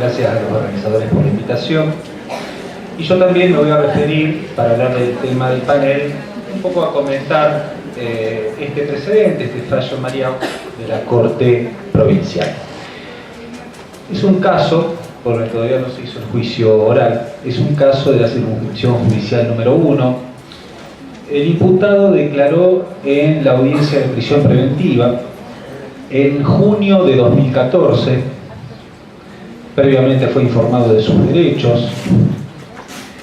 gracias a los organizadores por la invitación. Y yo también me voy a referir, para hablar del tema del panel, un poco a comentar este precedente, este fallo Mariau de la Corte Provincial. Es un caso, porque todavía no se hizo el juicio oral, es un caso de la circunscripción judicial número 1. El imputado declaró en la audiencia de prisión preventiva en junio de 2014, previamente fue informado de sus derechos,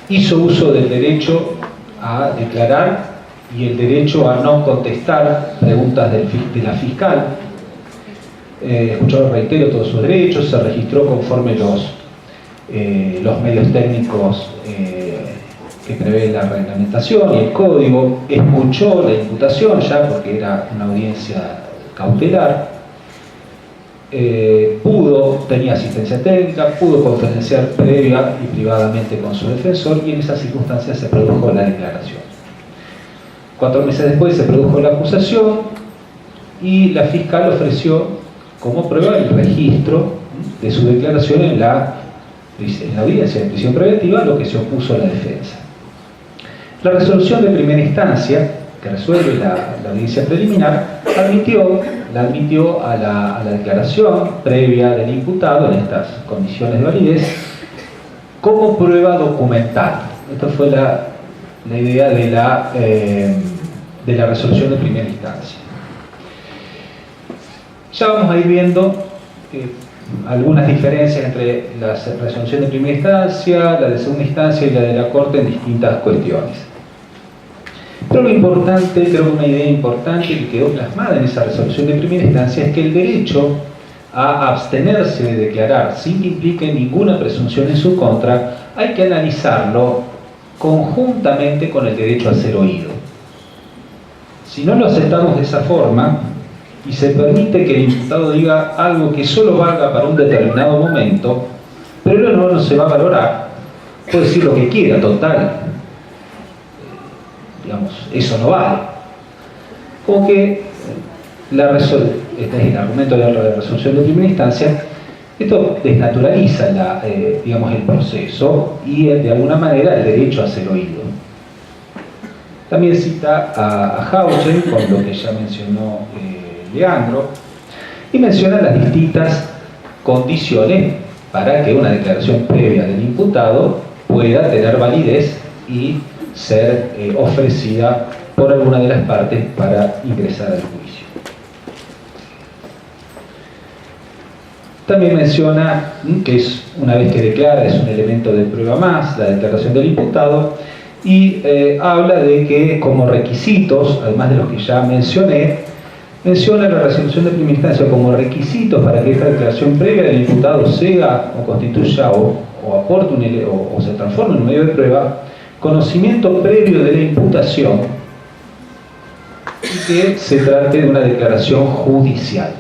hizo uso del derecho a declarar y el derecho a no contestar preguntas de la fiscal. Escuchó, reitero, todos sus derechos, se registró conforme los medios técnicos que prevé la reglamentación y el código, escuchó la imputación ya porque era una audiencia cautelar, tenía asistencia técnica, pudo conferenciar previa y privadamente con su defensor y en esas circunstancias se produjo la declaración. 4 meses después se produjo la acusación y la fiscal ofreció como prueba el registro de su declaración en la audiencia de prisión preventiva, a lo que se opuso la defensa. La resolución de primera instancia, que resuelve la audiencia preliminar, la admitió a la declaración previa del imputado en estas condiciones de validez como prueba documental. Esta fue la idea de la resolución de primera instancia. Ya vamos a ir viendo algunas diferencias entre la resolución de primera instancia, la de segunda instancia y la de la Corte en distintas cuestiones. Pero lo importante, creo que una idea importante que quedó plasmada en esa resolución de primera instancia es que el derecho a abstenerse de declarar sin que implique ninguna presunción en su contra hay que analizarlo conjuntamente con el derecho a ser oído. Si no lo aceptamos de esa forma y se permite que el imputado diga algo que solo valga para un determinado momento, pero luego no se va a valorar, puede decir lo que quiera, total. Digamos, eso no vale. Como que este es el argumento de la resolución de primera instancia, esto desnaturaliza digamos, el proceso y de alguna manera el derecho a ser oído. También cita a Haugen, con lo que ya mencionó Leandro, y menciona las distintas condiciones para que una declaración previa del imputado pueda tener validez y ser ofrecida por alguna de las partes para ingresar al juicio. También menciona que una vez que declara es un elemento de prueba más, la declaración del imputado, y habla de que como requisitos, además de los que ya mencioné, menciona la resolución de primera instancia como requisitos para que esta declaración previa del imputado sea o constituya o aporte o se transforme en un medio de prueba, conocimiento previo de la imputación y que se trate de una declaración judicial.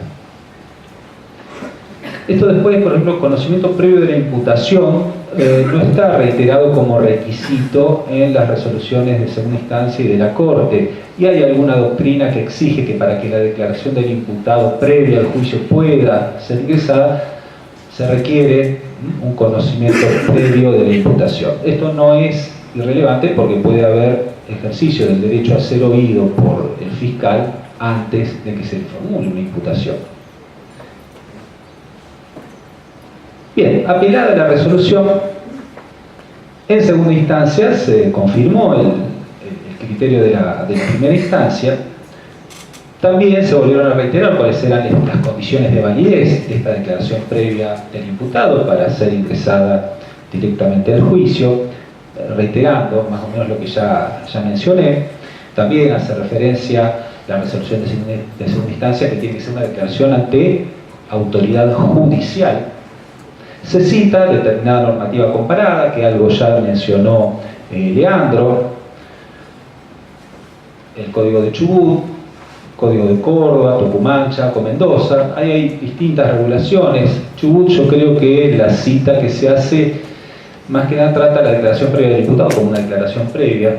Esto después, por ejemplo, conocimiento previo de la imputación no está reiterado como requisito en las resoluciones de segunda instancia y de la Corte, y hay alguna doctrina que exige que para que la declaración del imputado previa al juicio pueda ser ingresada, se requiere un conocimiento previo de la imputación. Esto no es irrelevante porque puede haber ejercicio del derecho a ser oído por el fiscal antes de que se le formule una imputación. Bien, apelada la resolución, en segunda instancia se confirmó el criterio de la primera instancia. También se volvieron a reiterar cuáles eran las condiciones de validez de esta declaración previa del imputado para ser ingresada directamente al juicio, reiterando más o menos lo que ya mencioné. También hace referencia la resolución de segunda instancia que tiene que ser una declaración ante autoridad judicial. Se cita determinada normativa comparada, que algo ya mencionó Leandro, el Código de Chubut, Código de Córdoba, Tucumán, Chaco, Mendoza. Ahí hay distintas regulaciones. Chubut, yo creo que la cita que se hace más que nada trata la declaración previa del imputado como una declaración previa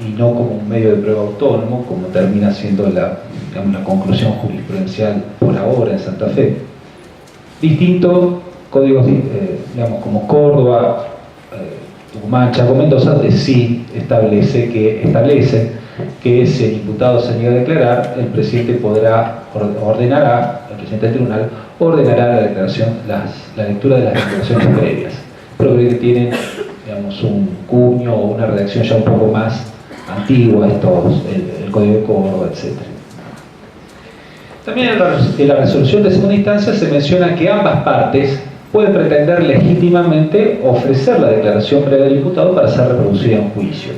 y no como un medio de prueba autónomo, como termina siendo la conclusión jurisprudencial por ahora en Santa Fe. Distinto códigos digamos, como Córdoba, Tucumán, Chaco, Mendoza, sí establecen que si el imputado se niega a declarar, el presidente ordenará, el presidente del tribunal ordenará la lectura de las declaraciones previas, pero que tienen, digamos, un cuño o una redacción ya un poco más antigua, el Código de Córdoba, etc. También en la resolución de segunda instancia se menciona que ambas partes pueden pretender legítimamente ofrecer la declaración previa del imputado para ser reproducida en juicio.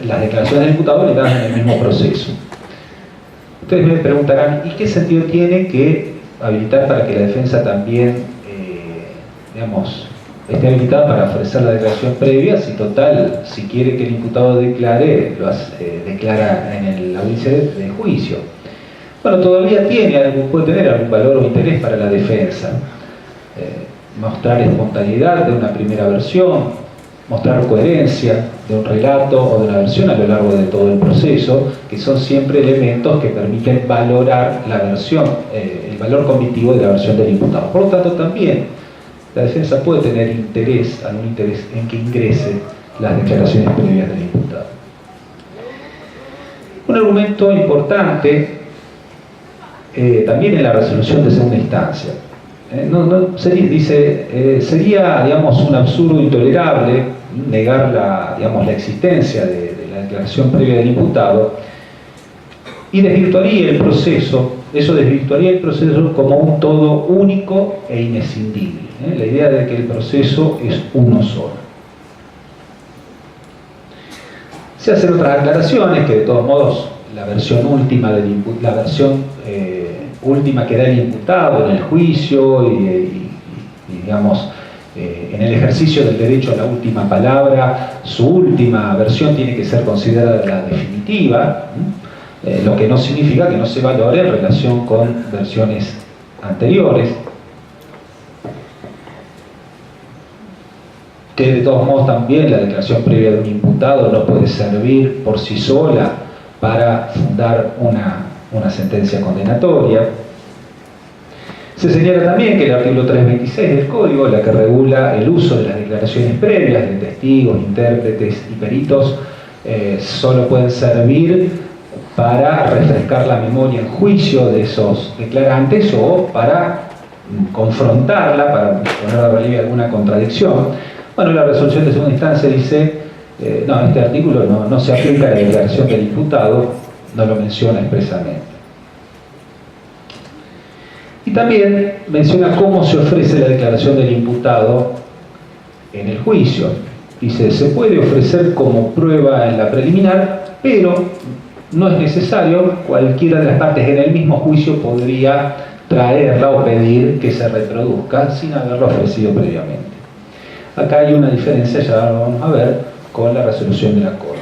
Las declaraciones del imputado le dan en el mismo proceso. Ustedes me preguntarán, ¿y qué sentido tiene que habilitar para que la defensa también, digamos, esté habilitada para ofrecer la declaración previa? Si total, si quiere que el imputado declare, declara en la audiencia de juicio. Bueno, todavía puede tener algún valor o interés para la defensa. Mostrar espontaneidad de una primera versión, mostrar coherencia de un relato o de una versión a lo largo de todo el proceso, que son siempre elementos que permiten valorar la versión, el valor cognitivo de la versión del imputado. Por lo tanto, también la defensa puede tener algún interés en que ingrese las declaraciones previas del imputado. Un argumento importante también en la resolución de segunda instancia. Sería, digamos, un absurdo intolerable negar la existencia de la declaración previa del imputado y desvirtuaría el proceso, eso desvirtuaría el proceso como un todo único e inescindible. La idea de que el proceso es uno solo. Se hacen otras aclaraciones que de todos modos la versión última última que da el imputado en el juicio y digamos en el ejercicio del derecho a la última palabra, su última versión tiene que ser considerada la definitiva, lo que no significa que no se valore en relación con versiones anteriores, que de todos modos también la declaración previa de un imputado no puede servir por sí sola para fundar una sentencia condenatoria. Se señala también que el artículo 326 del Código, la que regula el uso de las declaraciones previas de testigos, intérpretes y peritos, solo pueden servir para refrescar la memoria en juicio de esos declarantes o para confrontarla, para poner de relieve alguna contradicción. Bueno, la resolución de segunda instancia dice, no, este artículo no se aplica a la declaración del imputado, no lo menciona expresamente. Y también menciona cómo se ofrece la declaración del imputado en el juicio. Dice, se puede ofrecer como prueba en la preliminar, pero no es necesario, cualquiera de las partes en el mismo juicio podría traerla o pedir que se reproduzca sin haberlo ofrecido previamente. Acá hay una diferencia, ya lo vamos a ver, con la resolución de la Corte.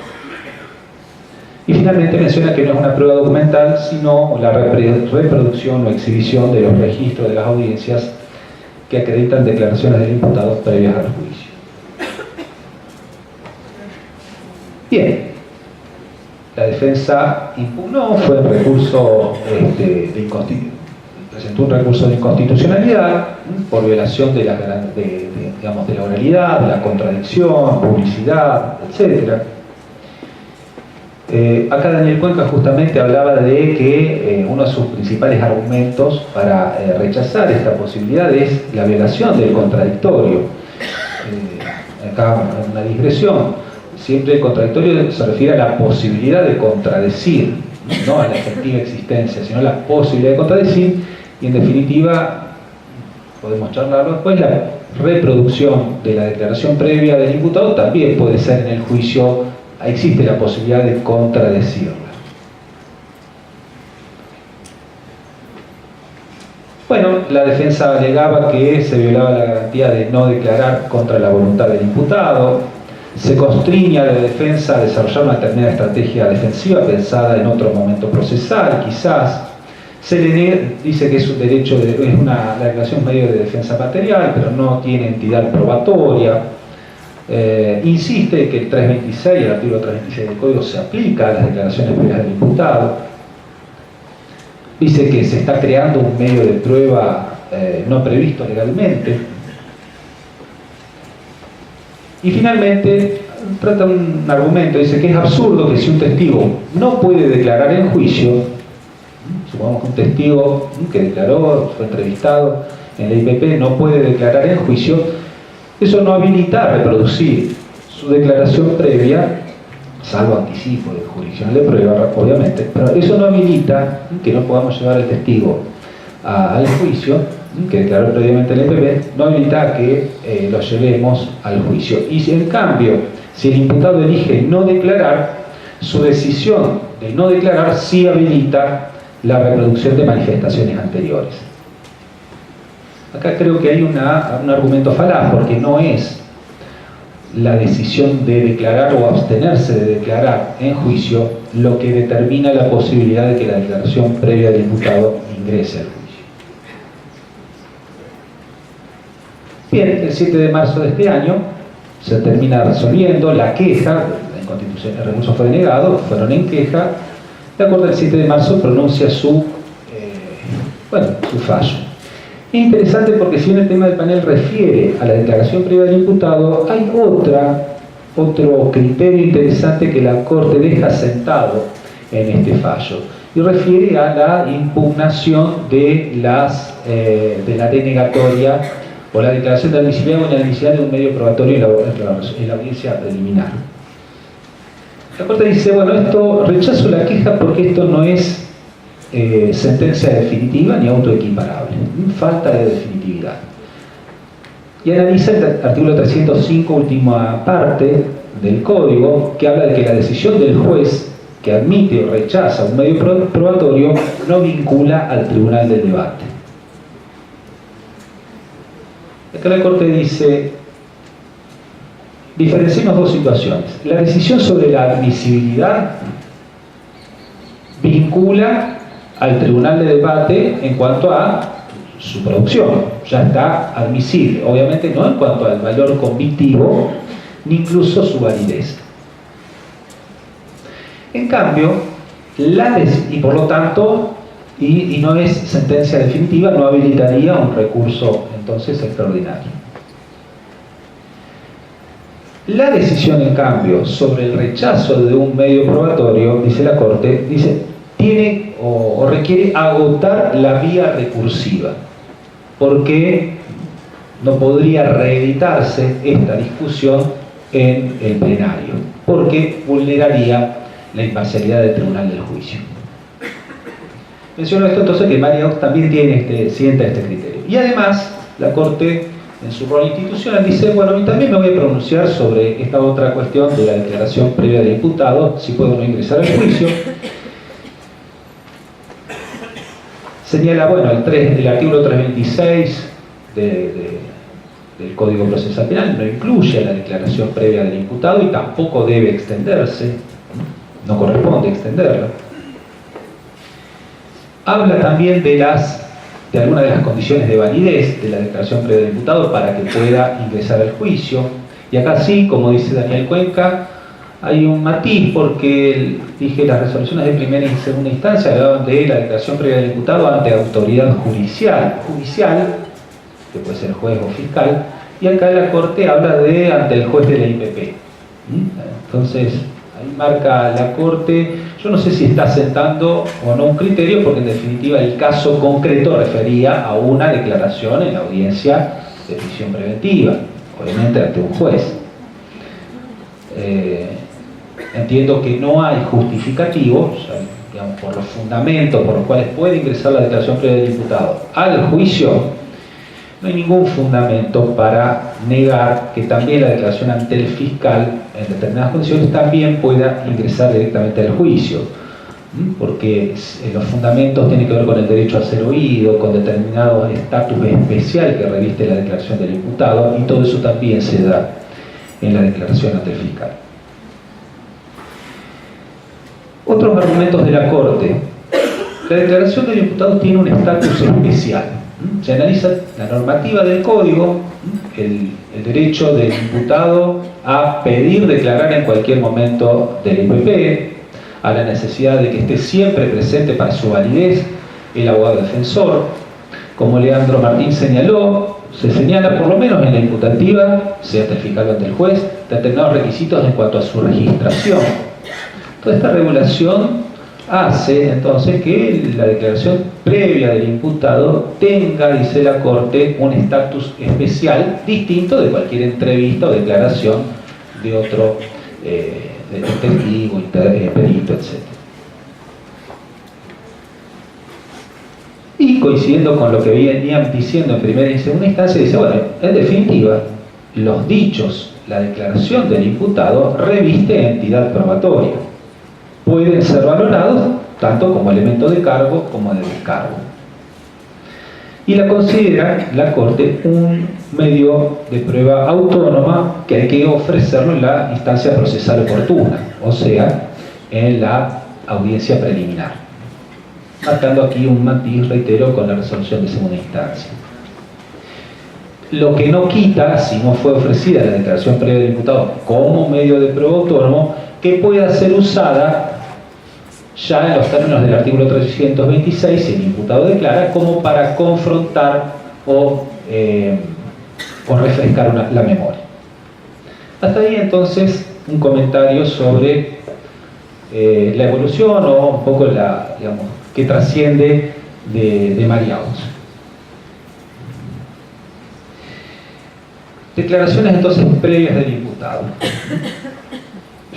Y finalmente menciona que no es una prueba documental, sino la reproducción o exhibición de los registros de las audiencias que acreditan declaraciones del imputado previas al juicio. Bien, la defensa impugnó, fue un recurso presentó un recurso de inconstitucionalidad por violación de la oralidad, de la contradicción, publicidad, etc. Acá Daniel Cuenca justamente hablaba de que uno de sus principales argumentos para rechazar esta posibilidad es la violación del contradictorio. Acá una digresión, siempre el contradictorio se refiere a la posibilidad de contradecir, no a la efectiva existencia, sino a la posibilidad de contradecir, y en definitiva, podemos charlarlo después, la reproducción de la declaración previa del imputado también puede ser en el juicio, existe la posibilidad de contradecirla. Bueno, la defensa alegaba que se violaba la garantía de no declarar contra la voluntad del imputado, se constriña a la defensa a desarrollar una determinada estrategia defensiva pensada en otro momento procesal, quizás. Se le dice que es un derecho, la declaración medio de defensa material, pero no tiene entidad probatoria. Insiste que el 326, el artículo 326 del Código se aplica a las declaraciones previas del imputado. dice que se está creando un medio de prueba no previsto legalmente. Y finalmente trata un argumento, dice que es absurdo que si un testigo no puede declarar en juicio, supongamos que un testigo que declaró, fue entrevistado en la IPP, no puede declarar en juicio, eso no habilita a reproducir su declaración previa, salvo anticipo de jurisdicción de prueba, obviamente, pero eso no habilita que no podamos llevar al testigo al juicio, que declaró previamente el IPP, no habilita que lo llevemos al juicio. Y si en cambio, si el imputado elige no declarar, su decisión de no declarar sí habilita la reproducción de manifestaciones anteriores. Acá creo que hay un argumento falaz, porque no es la decisión de declarar o abstenerse de declarar en juicio lo que determina la posibilidad de que la declaración previa del imputado ingrese al juicio. Bien, el 7 de marzo de este año se termina resolviendo la queja, en Constitución el recurso fue denegado, fueron en queja, la Corte el 7 de marzo pronuncia su fallo. Es interesante porque si bien el tema del panel refiere a la declaración previa del imputado, hay otro criterio interesante que la Corte deja sentado en este fallo, y refiere a la impugnación de la denegatoria o la declaración de admisibilidad o inadmisibilidad de un medio probatorio en la audiencia preliminar. La Corte dice, bueno, esto rechazo la queja porque esto no es sentencia definitiva ni autoequiparable, falta de definitividad. Y analiza el artículo 305, última parte del Código, que habla de que la decisión del juez que admite o rechaza un medio probatorio no vincula al tribunal del debate. Acá la Corte dice, diferenciemos dos situaciones. La decisión sobre la admisibilidad vincula al tribunal de debate en cuanto a su producción, ya está admisible, obviamente no en cuanto al valor convictivo ni incluso su validez. En cambio, y por lo tanto, y no es sentencia definitiva, no habilitaría un recurso entonces extraordinario. La decisión, en cambio, sobre el rechazo de un medio probatorio, dice la Corte, tiene o requiere agotar la vía recursiva, porque no podría reeditarse esta discusión en el plenario, porque vulneraría la imparcialidad del tribunal del juicio. Menciono esto entonces que María también sienta este criterio. Y además, la Corte, en su rol institucional, dice, bueno, y también me voy a pronunciar sobre esta otra cuestión de la declaración previa del imputado, si puedo no ingresar al juicio. Señala, bueno, el artículo 326 del Código Procesal Penal no incluye la declaración previa del imputado y tampoco debe extenderse, no corresponde extenderla. Habla también de algunas de las condiciones de validez de la declaración previa del imputado para que pueda ingresar al juicio. Y acá sí, como dice Daniel Cuenca, hay un matiz porque las resoluciones de primera y segunda instancia hablaban de la declaración previa del imputado ante autoridad judicial, que puede ser juez o fiscal, y acá la Corte habla de ante el juez de la IPP. Entonces, ahí marca la Corte, yo no sé si está sentando o no un criterio, porque en definitiva el caso concreto refería a una declaración en la audiencia de prisión preventiva, obviamente ante un juez. Entiendo que no hay justificativo, digamos, por los fundamentos por los cuales puede ingresar la declaración previa del imputado al juicio. No hay ningún fundamento para negar que también la declaración ante el fiscal en determinadas condiciones también pueda ingresar directamente al juicio, porque los fundamentos tienen que ver con el derecho a ser oído, con determinado estatus especial que reviste la declaración del imputado, y todo eso también se da en la declaración ante el fiscal. Otros argumentos de la Corte. La declaración del imputado tiene un estatus especial. Se analiza la normativa del Código, el derecho del imputado a pedir declarar en cualquier momento del IPP, a la necesidad de que esté siempre presente para su validez el abogado defensor. Como Leandro Martín señaló, se señala, por lo menos en la imputativa, certificado ante el juez, determinados requisitos en cuanto a su registración. Toda esta regulación hace entonces que la declaración previa del imputado tenga, dice la Corte, un estatus especial distinto de cualquier entrevista o declaración de otro de testigo, perito, etc. Y coincidiendo con lo que venían diciendo en primera y segunda instancia, dice, bueno, en definitiva, los dichos, la declaración del imputado reviste entidad probatoria. Pueden ser valorados tanto como elemento de cargo como de descargo. Y la considera la Corte un medio de prueba autónoma que hay que ofrecerlo en la instancia procesal oportuna, o sea, en la audiencia preliminar. Marcando aquí un matiz, reitero, con la resolución de segunda instancia. Lo que no quita, si no fue ofrecida la declaración previa del imputado como medio de prueba autónomo, que pueda ser usada ya en los términos del artículo 326, si el imputado declara, como para confrontar o refrescar la memoria. Hasta ahí entonces un comentario sobre la evolución o un poco digamos, que trasciende de María Oz. Declaraciones entonces previas del imputado.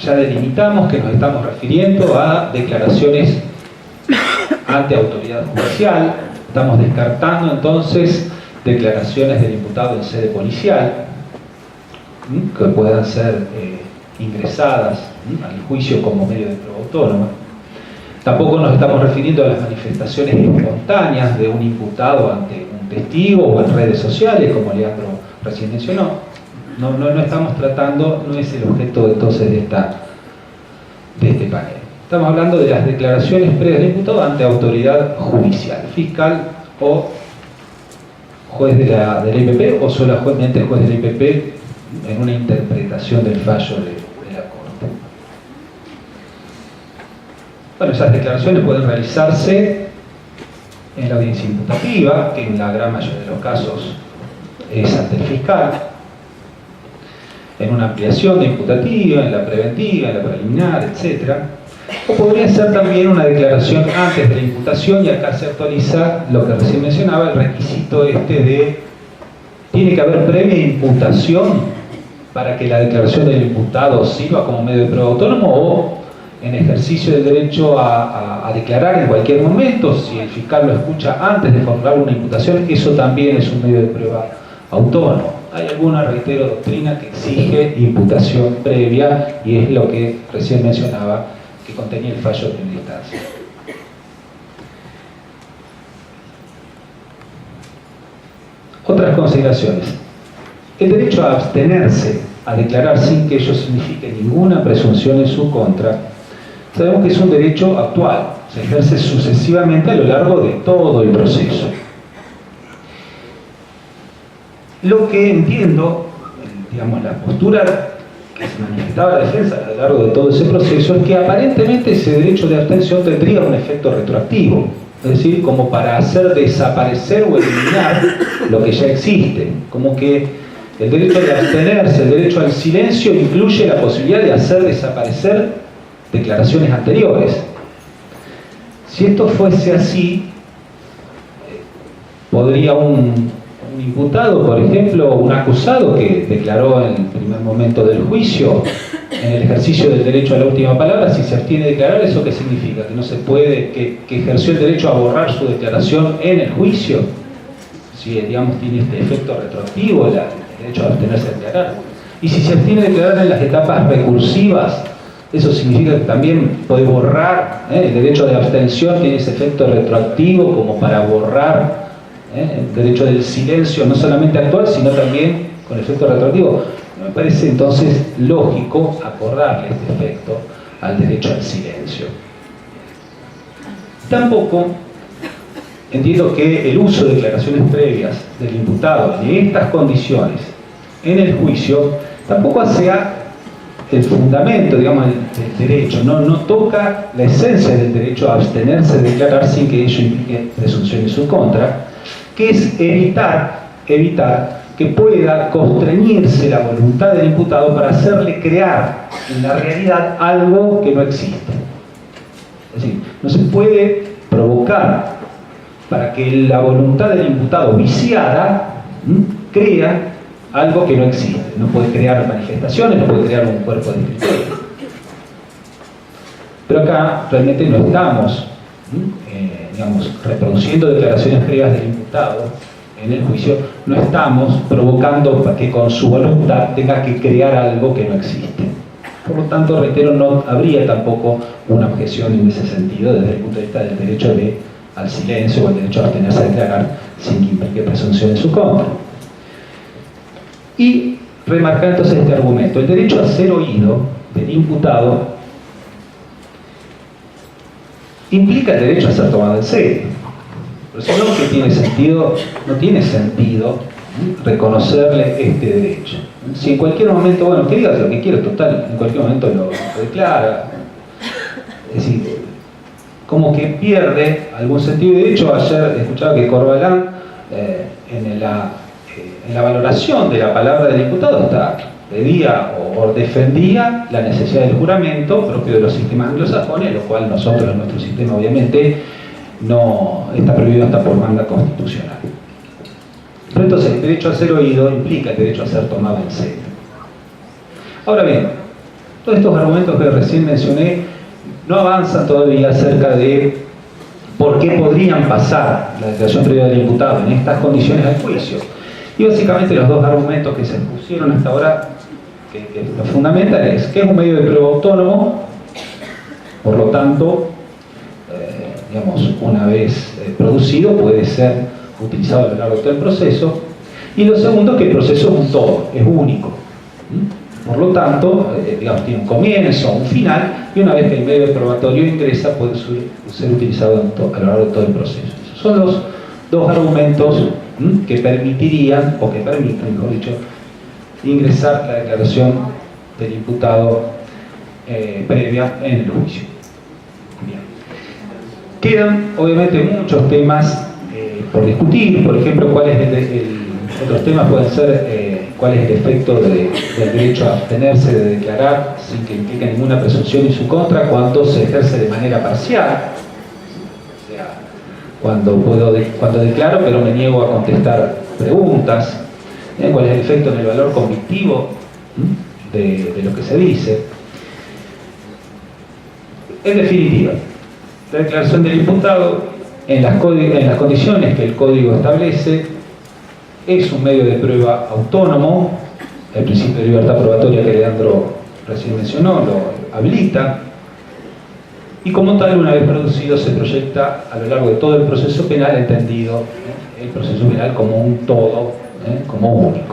Ya delimitamos que nos estamos refiriendo a declaraciones ante autoridad judicial. Estamos descartando entonces declaraciones del imputado en sede policial que puedan ser ingresadas al juicio como medio de prueba autónoma. Tampoco nos estamos refiriendo a las manifestaciones espontáneas de un imputado ante un testigo o en redes sociales, como Leandro recién mencionó. No estamos tratando, no es el objeto entonces de este panel. Estamos hablando de las declaraciones previas del imputado ante autoridad judicial, fiscal o juez de la IPP, o solamente el juez de la IPP en una interpretación del fallo de la Corte. Bueno, esas declaraciones pueden realizarse en la audiencia imputativa, que en la gran mayoría de los casos es ante el fiscal, en una ampliación de imputativa, en la preventiva, en la preliminar, etc. O podría ser también una declaración antes de la imputación, y acá se actualiza lo que recién mencionaba, el requisito de tiene que haber previa imputación para que la declaración del imputado sirva como medio de prueba autónomo, o en ejercicio del derecho a declarar en cualquier momento, si el fiscal lo escucha antes de formular una imputación, eso también es un medio de prueba autónomo. Hay alguna, reitero, doctrina que exige imputación previa, y es lo que recién mencionaba que contenía el fallo de primera instancia. Otras consideraciones. El derecho a abstenerse a declarar sin que ello signifique ninguna presunción en su contra, sabemos que es un derecho actual, se ejerce sucesivamente a lo largo de todo el proceso. Lo que entiendo, digamos, la postura que se manifestaba la defensa a lo largo de todo ese proceso, es que aparentemente ese derecho de abstención tendría un efecto retroactivo, es decir, como para hacer desaparecer o eliminar lo que ya existe, como que el derecho de abstenerse, el derecho al silencio, incluye la posibilidad de hacer desaparecer declaraciones anteriores. Si esto fuese así, podría un imputado, por ejemplo, un acusado que declaró en el primer momento del juicio, en el ejercicio del derecho a la última palabra, si se abstiene de declarar, ¿eso qué significa? ¿Que no se puede, que ejerció el derecho a borrar su declaración en el juicio? Si, digamos, tiene este efecto retroactivo el derecho a abstenerse de declarar. Y si se abstiene de declarar en las etapas recursivas, eso significa que también puede borrar, el derecho de abstención tiene ese efecto retroactivo como para borrar el derecho del silencio, no solamente actual, sino también con efecto retroactivo. Me parece entonces lógico acordarle este efecto al derecho al silencio. Tampoco entiendo que el uso de declaraciones previas del imputado en estas condiciones en el juicio tampoco sea el fundamento, digamos, del derecho, no toca la esencia del derecho a abstenerse de declarar sin que ello implique presunción en su contra, que es evitar que pueda constreñirse la voluntad del imputado para hacerle crear en la realidad algo que no existe. Es decir, no se puede provocar para que la voluntad del imputado viciada crea algo que no existe. No puede crear manifestaciones, no puede crear un cuerpo de criterio. Pero acá realmente no estamos digamos, reproduciendo declaraciones previas del imputado en el juicio, no estamos provocando para que con su voluntad tenga que crear algo que no existe. Por lo tanto, reitero, no habría tampoco una objeción en ese sentido desde el punto de vista del derecho al silencio o el derecho a abstenerse a declarar sin que implique presunción en su contra. Y remarcar entonces este argumento: el derecho a ser oído del imputado implica el derecho a ser tomado en serio. Pero si no, que no tiene sentido reconocerle este derecho. Si en cualquier momento, bueno, que digas lo que quieras, total, en cualquier momento lo declara. Es decir, como que pierde algún sentido. De hecho, ayer escuchaba que Corbalán, en la valoración de la palabra del diputado, pedía o defendía la necesidad del juramento propio de los sistemas anglosajones, lo cual nosotros en nuestro sistema obviamente no está prohibido hasta por manda constitucional. Pero entonces el derecho a ser oído implica el derecho a ser tomado en serio. Ahora bien, todos estos argumentos que recién mencioné no avanzan todavía acerca de por qué podrían pasar la declaración previa del imputado en estas condiciones al juicio. Y básicamente los dos argumentos que se expusieron hasta ahora, que lo fundamental es que es un medio de prueba autónomo, por lo tanto, digamos, una vez producido puede ser utilizado a lo largo de todo el proceso. Y lo segundo, que el proceso es un todo, es único. Por lo tanto, digamos, tiene un comienzo, un final, y una vez que el medio probatorio ingresa puede ser utilizado a lo largo de todo el proceso. Esos son los dos argumentos que permitirían, o que permiten, mejor dicho, ingresar la declaración del imputado previa en el juicio. Bien. Quedan, obviamente, muchos temas por discutir. Por ejemplo, otros temas pueden ser cuál es el efecto del derecho a abstenerse de declarar sin que implique ninguna presunción en su contra cuando se ejerce de manera parcial. O sea, cuando declaro pero me niego a contestar preguntas. ¿Cuál es el efecto en el valor convictivo de lo que se dice? En definitiva, la declaración del imputado en las condiciones que el Código establece es un medio de prueba autónomo. El principio de libertad probatoria que Leandro recién mencionó lo habilita, y como tal, una vez producido, se proyecta a lo largo de todo el proceso penal, entendido el proceso penal como un todo, como único.